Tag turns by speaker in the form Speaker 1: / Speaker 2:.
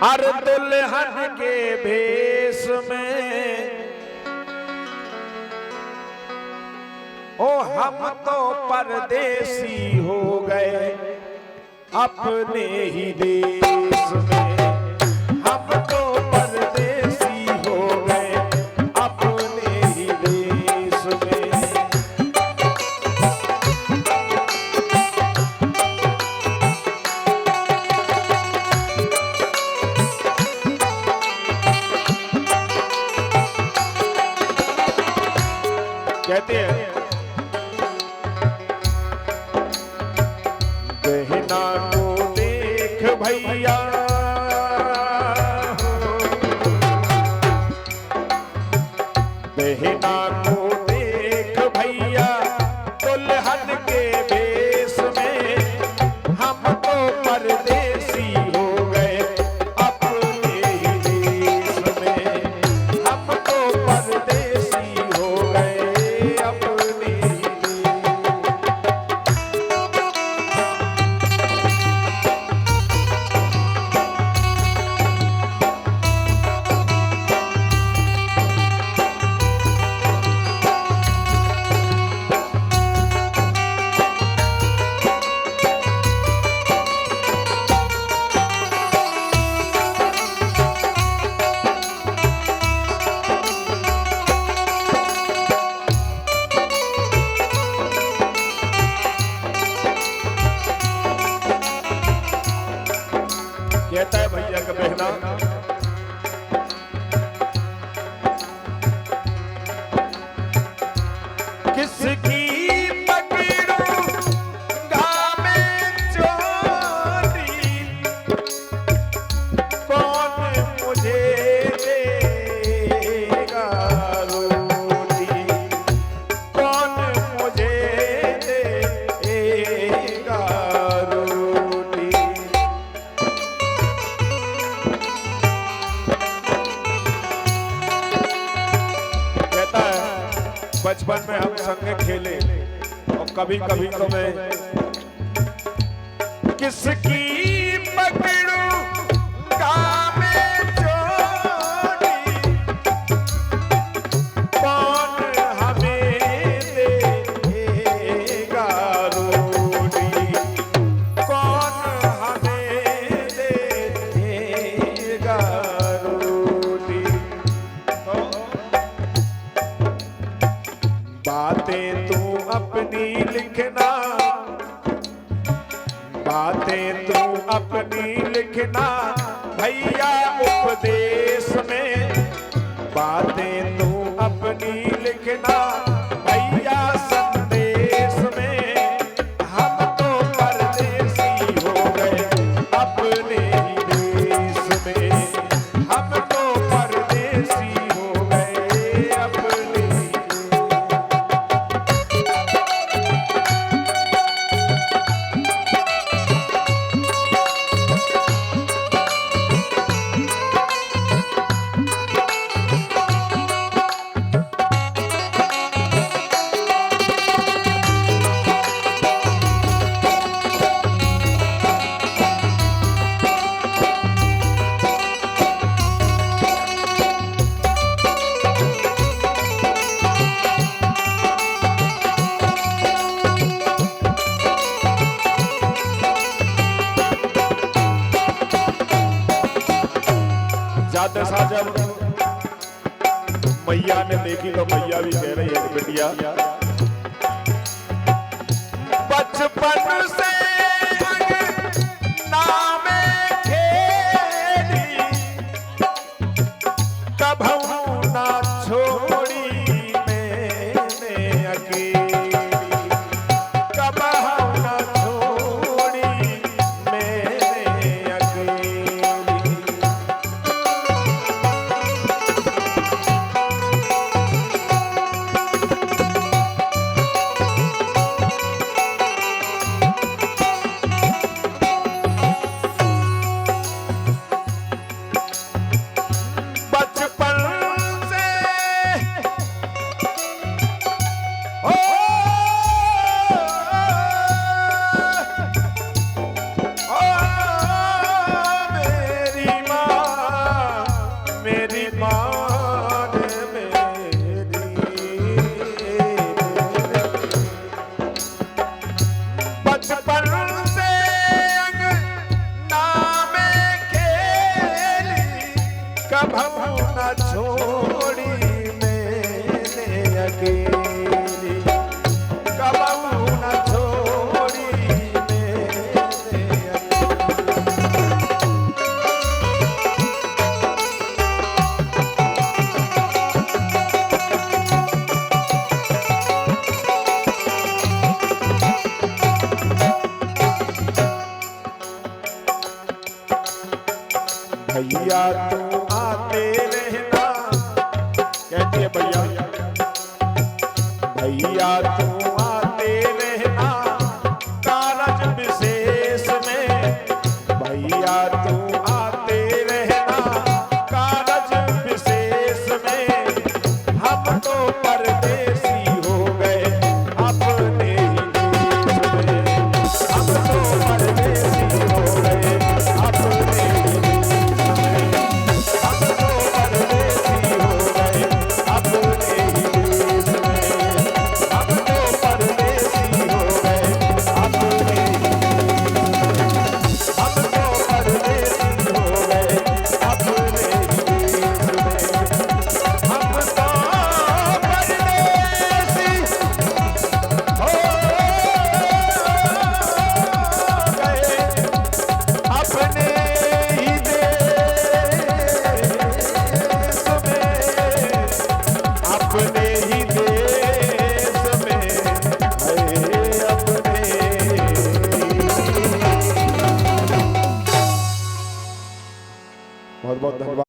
Speaker 1: हर दुल्हन के भेष में ओ हम तो परदेसी हो गए अपने ही देश में। हम तो परदेसी हो गए अपने ही देश में। कहते हैं बहना को देख भैया बहना को देख भैया दुल्हन के भेष में हम तो परदेसी हो गए अपने ही देश में। हम तो परदेसी हो गए अपने ही कहता है भैया का बहना किसकी पकड़ूं घामे चोरी कौन मुझे देगा रोटी कौन मुझे देगा रोटी। बचपन में हम संग खेले और कभी कभी तो मैं किसकी पकड़ूं घामे चोरी कौन हमें देगा रोटी कौन हमें देगा रोटी। बातें तू अपनी लिखना बातें तू अपनी लिखना भैया उपदेश में। बातें तू अपनी लिखना भैया संदेश में। हम तो परदेसी हो गए अपने ही देश में। हम तो परदेसी हो गए अपने ही दशा जब मैया ने देखी तो मैया भी कह रही है बिटिया बचपन से नाम खेली कभू ना छोड़ी मैंने अकेली कभू ना छोड़ी मैंने अकेली। न छोड़ी मैंने अकेली, कबहू न छोड़ी मैंने भैया तू आते रहना, कहती है भैया भैया तू आते रहना कारज विशेष में, भैया तू आते रहना कारज विशेष में, हम तो परदेसी हो गए अपने ही देश में, हम तो परदेसी हो गए अपने ही बहुत बहुत धन्यवाद।